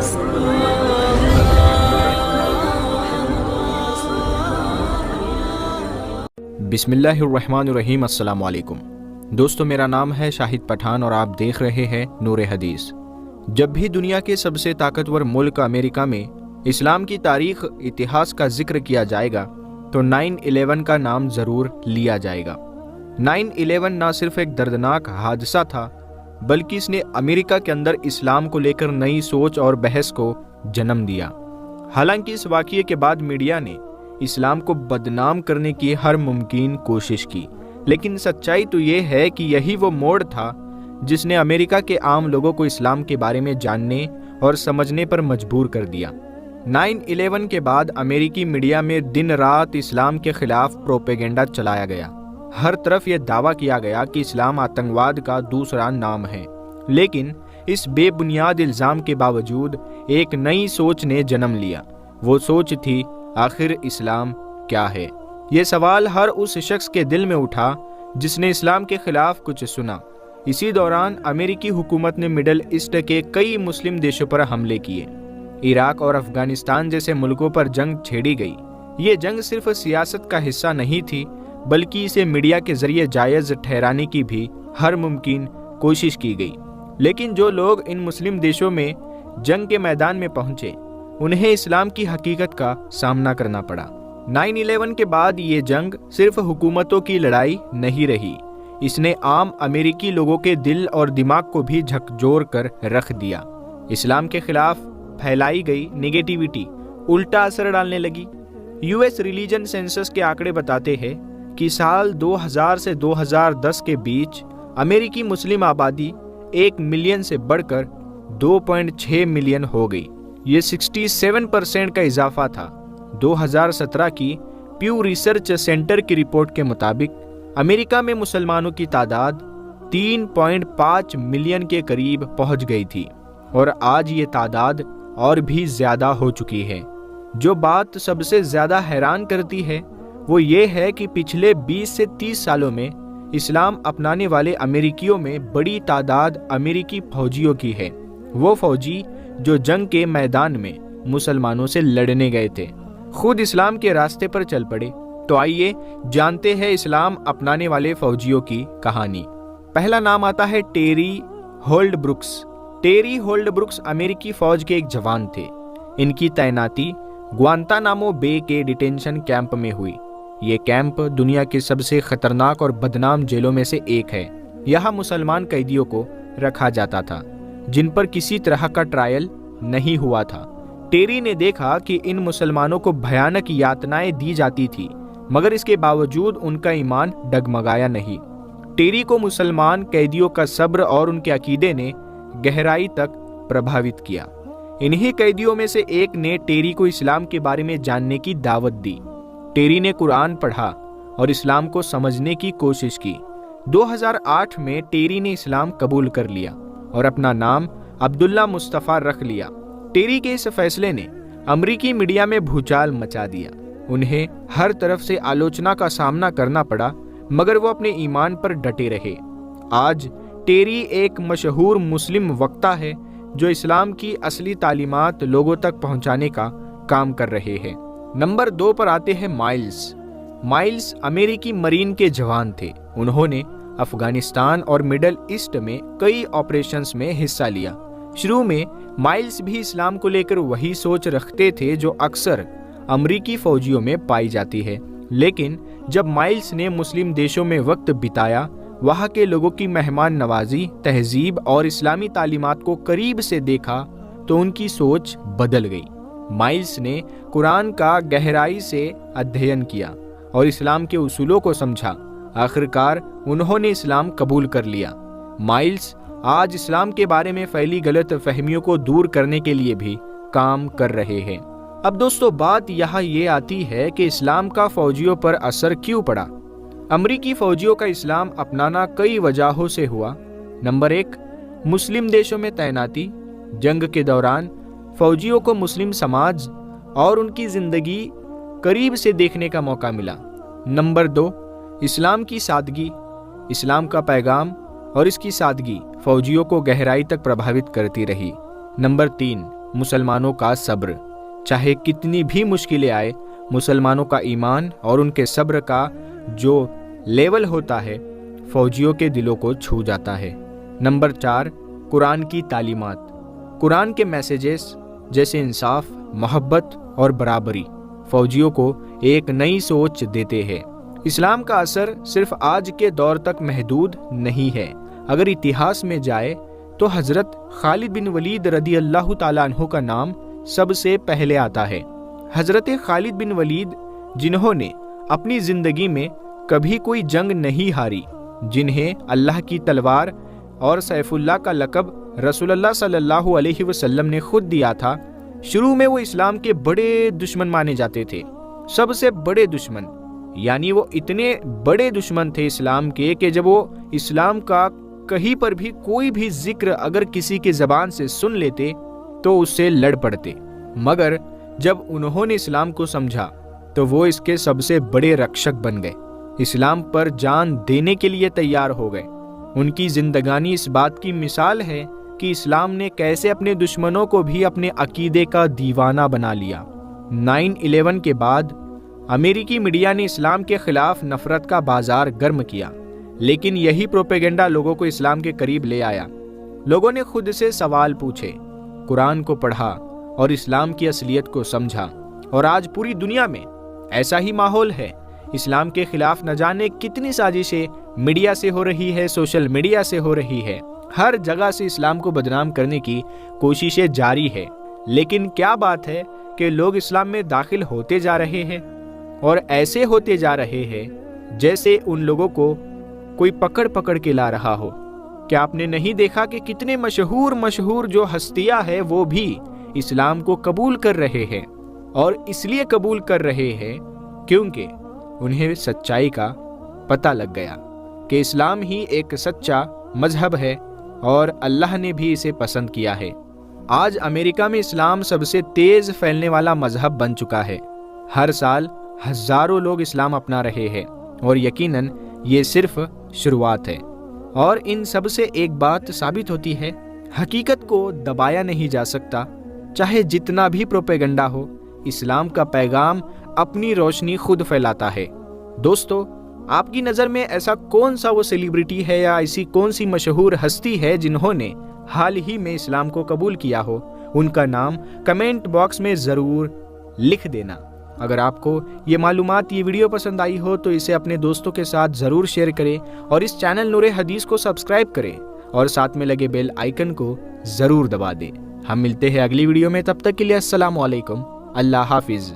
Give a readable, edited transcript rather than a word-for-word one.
بسم اللہ الرحمن الرحیم۔ السلام علیکم دوستو، میرا نام ہے شاہد پٹھان اور آپ دیکھ رہے ہیں نور حدیث۔ جب بھی دنیا کے سب سے طاقتور ملک امریکہ میں اسلام کی تاریخ اتہاس کا ذکر کیا جائے گا تو 9/11 کا نام ضرور لیا جائے گا۔ 9/11 نہ صرف ایک دردناک حادثہ تھا بلکہ اس نے امریکہ کے اندر اسلام کو لے کر نئی سوچ اور بحث کو جنم دیا۔ حالانکہ اس واقعے کے بعد میڈیا نے اسلام کو بدنام کرنے کی ہر ممکن کوشش کی، لیکن سچائی تو یہ ہے کہ یہی وہ موڑ تھا جس نے امریکہ کے عام لوگوں کو اسلام کے بارے میں جاننے اور سمجھنے پر مجبور کر دیا۔ 9/11 کے بعد امریکی میڈیا میں دن رات اسلام کے خلاف پروپیگنڈا چلایا گیا۔ ہر طرف یہ دعویٰ کیا گیا کہ اسلام آتنکواد کا دوسرا نام ہے، لیکن اس بے بنیاد الزام کے باوجود ایک نئی سوچ نے جنم لیا۔ وہ سوچ تھی، آخر اسلام کیا ہے؟ یہ سوال ہر اس شخص کے دل میں اٹھا جس نے اسلام کے خلاف کچھ سنا۔ اسی دوران امریکی حکومت نے مڈل ایسٹ کے کئی مسلم دیشوں پر حملے کیے۔ عراق اور افغانستان جیسے ملکوں پر جنگ چھیڑی گئی۔ یہ جنگ صرف سیاست کا حصہ نہیں تھی بلکہ اسے میڈیا کے ذریعے جائز ٹھہرانے کی بھی ہر ممکن کوشش کی گئی۔ لیکن جو لوگ ان مسلم دیشوں میں جنگ کے میدان میں پہنچے انہیں اسلام کی حقیقت کا سامنا کرنا پڑا۔ 9/11 کے بعد یہ جنگ صرف حکومتوں کی لڑائی نہیں رہی، اس نے عام امریکی لوگوں کے دل اور دماغ کو بھی جھکجور کر رکھ دیا۔ اسلام کے خلاف پھیلائی گئی نیگیٹیوٹی الٹا اثر ڈالنے لگی۔ US ریلیجن سینسس کے آنکڑے بتاتے ہیں کہ سال 2000 سے 2010 کے بیچ امریکی مسلم آبادی 1 ملین سے بڑھ کر 2.6 ملین ہو گئی۔ یہ 67% کا اضافہ تھا۔ 2017 کی پیو ریسرچ سینٹر کی رپورٹ کے مطابق امریکہ میں مسلمانوں کی تعداد 3.5 ملین کے قریب پہنچ گئی تھی، اور آج یہ تعداد اور بھی زیادہ ہو چکی ہے۔ جو بات سب سے زیادہ حیران کرتی ہے وہ یہ ہے کہ پچھلے 20 سے 30 سالوں میں اسلام اپنانے والے امریکیوں میں بڑی تعداد امریکی فوجیوں کی ہے، وہ فوجی جو جنگ کے میدان میں مسلمانوں سے لڑنے گئے تھے، خود اسلام کے راستے پر چل پڑے۔ تو آئیے جانتے ہیں اسلام اپنانے والے فوجیوں کی کہانی۔ پہلا نام آتا ہے Terry hold Brookes. Terry hold Brookes امریکی فوج کے ایک جوان تھے۔ ان کی تعیناتی گوانتانامو بے کے ڈیٹینشن کیمپ میں ہوئی۔ یہ کیمپ دنیا کے سب سے خطرناک اور بدنام جیلوں میں سے ایک ہے۔ یہاں مسلمان قیدیوں کو رکھا جاتا تھا جن پر کسی طرح کا ٹرائل نہیں ہوا تھا۔ ٹیری نے دیکھا کہ ان مسلمانوں کو بھیانک یاتنائیں دی جاتی تھی، مگر اس کے باوجود ان کا ایمان ڈگمگایا نہیں۔ ٹیری کو مسلمان قیدیوں کا صبر اور ان کے عقیدے نے گہرائی تک پربھاوت کیا۔ انہی قیدیوں میں سے ایک نے ٹیری کو اسلام کے بارے میں جاننے کی دعوت دی۔ ٹیری نے قرآن پڑھا اور اسلام کو سمجھنے کی کوشش کی۔ 2008 میں ٹیری نے اسلام قبول کر لیا اور اپنا نام عبداللہ مصطفیٰ رکھ لیا۔ ٹیری کے اس فیصلے نے امریکی میڈیا میں بھوچال مچا دیا۔ انہیں ہر طرف سے آلوچنا کا سامنا کرنا پڑا، مگر وہ اپنے ایمان پر ڈٹے رہے۔ آج ٹیری ایک مشہور مسلم وقتہ ہے جو اسلام کی اصلی تعلیمات لوگوں تک پہنچانے کا کام کر رہے ہیں۔ نمبر 2 پر آتے ہیں مائلز۔ مائلز امریکی مرین کے جوان تھے۔ انہوں نے افغانستان اور مڈل ایسٹ میں کئی آپریشنز میں حصہ لیا۔ شروع میں مائلز بھی اسلام کو لے کر وہی سوچ رکھتے تھے جو اکثر امریکی فوجیوں میں پائی جاتی ہے، لیکن جب مائلز نے مسلم دیشوں میں وقت بتایا، وہاں کے لوگوں کی مہمان نوازی، تہذیب اور اسلامی تعلیمات کو قریب سے دیکھا تو ان کی سوچ بدل گئی۔ مائلز نے قرآن کا گہرائی سے ادھین کیا اور اسلام کے اصولوں کو سمجھا۔ آخرکار انہوں نے اسلام قبول کر لیا۔ مائلز آج اسلام کے بارے میں پھیلی غلط فہمیوں کو دور کرنے کے لیے بھی کام کر رہے ہیں۔ اب دوستو، بات یہاں یہ آتی ہے کہ اسلام کا فوجیوں پر اثر کیوں پڑا؟ امریکی فوجیوں کا اسلام اپنانا کئی وجہوں سے ہوا۔ نمبر 1، مسلم دیشوں میں تعیناتی۔ جنگ کے دوران فوجیوں کو مسلم سماج اور ان کی زندگی قریب سے دیکھنے کا موقع ملا۔ نمبر 2، اسلام کی سادگی۔ اسلام کا پیغام اور اس کی سادگی فوجیوں کو گہرائی تک پربھاوت کرتی رہی۔ نمبر 3، مسلمانوں کا صبر۔ چاہے کتنی بھی مشکلیں آئے، مسلمانوں کا ایمان اور ان کے صبر کا جو لیول ہوتا ہے فوجیوں کے دلوں کو چھو جاتا ہے۔ نمبر 4، قرآن کی تعلیمات۔ قرآن کے میسیجز جیسے انصاف، محبت اور برابری فوجیوں کو ایک نئی سوچ دیتے ہیں۔ اسلام کا اثر صرف آج کے دور تک محدود نہیں ہے۔ اگر اتہاس میں جائے تو حضرت خالد بن ولید رضی اللہ تعالیٰ عنہ کا نام سب سے پہلے آتا ہے۔ حضرت خالد بن ولید جنہوں نے اپنی زندگی میں کبھی کوئی جنگ نہیں ہاری، جنہیں اللہ کی تلوار اور سیف اللہ کا لقب رسول اللہ صلی اللہ علیہ وسلم نے خود دیا تھا، شروع میں وہ اسلام کے بڑے دشمن مانے جاتے تھے، سب سے بڑے دشمن۔ یعنی وہ اتنے بڑے دشمن تھے اسلام کے کہ جب وہ اسلام کا کہیں پر بھی کوئی بھی ذکر اگر کسی کی زبان سے سن لیتے تو اس سے لڑ پڑتے، مگر جب انہوں نے اسلام کو سمجھا تو وہ اس کے سب سے بڑے رکشک بن گئے، اسلام پر جان دینے کے لیے تیار ہو گئے۔ ان کی زندگانی اس بات کی مثال ہے کہ اسلام نے کیسے اپنے دشمنوں کو بھی اپنے عقیدے کا دیوانہ بنا لیا۔ 9/11 کے بعد امریکی میڈیا نے اسلام کے خلاف نفرت کا بازار گرم کیا، لیکن یہی پروپیگنڈا لوگوں کو اسلام کے قریب لے آیا۔ لوگوں نے خود سے سوال پوچھے، قرآن کو پڑھا اور اسلام کی اصلیت کو سمجھا، اور آج پوری دنیا میں ایسا ہی ماحول ہے۔ اسلام کے خلاف نہ جانے کتنی سازشیں میڈیا سے ہو رہی ہے، سوشل میڈیا سے ہو رہی ہے، ہر جگہ سے اسلام کو بدنام کرنے کی کوششیں جاری ہے۔ لیکن کیا بات ہے کہ لوگ اسلام میں داخل ہوتے جا رہے ہیں، اور ایسے ہوتے جا رہے ہیں جیسے ان لوگوں کو کوئی پکڑ کے لا رہا ہو۔ کیا آپ نے نہیں دیکھا کہ کتنے مشہور جو ہستیاں ہیں وہ بھی اسلام کو قبول کر رہے ہیں، اور اس لیے قبول کر رہے ہیں کیونکہ انہیں سچائی کا پتہ لگ گیا کہ اسلام ہی ایک سچا مذہب ہے اور اللہ نے بھی اسے پسند کیا ہے۔ آج امریکہ میں اسلام سب سے تیز پھیلنے والا مذہب بن چکا ہے۔ ہر سال ہزاروں لوگ اسلام اپنا رہے ہیں، اور یقیناً یہ صرف شروعات ہے۔ اور ان سب سے ایک بات ثابت ہوتی ہے، حقیقت کو دبایا نہیں جا سکتا، چاہے جتنا بھی پروپیگنڈا ہو۔ اسلام کا پیغام اپنی روشنی خود پھیلاتا ہے۔ دوستو، آپ کی نظر میں ایسا کون سا وہ سیلیبریٹی ہے یا ایسی کون سی مشہور ہستی ہے جنہوں نے حال ہی میں اسلام کو قبول کیا ہو؟ ان کا نام کمنٹ باکس میں ضرور لکھ دینا۔ اگر آپ کو یہ معلومات، یہ ویڈیو پسند آئی ہو تو اسے اپنے دوستوں کے ساتھ ضرور شیئر کریں، اور اس چینل نور حدیث کو سبسکرائب کریں، اور ساتھ میں لگے بیل آئیکن کو ضرور دبا دیں۔ ہم ملتے ہیں اگلی ویڈیو میں، تب تک کے لیے السلام علیکم، اللہ حافظ۔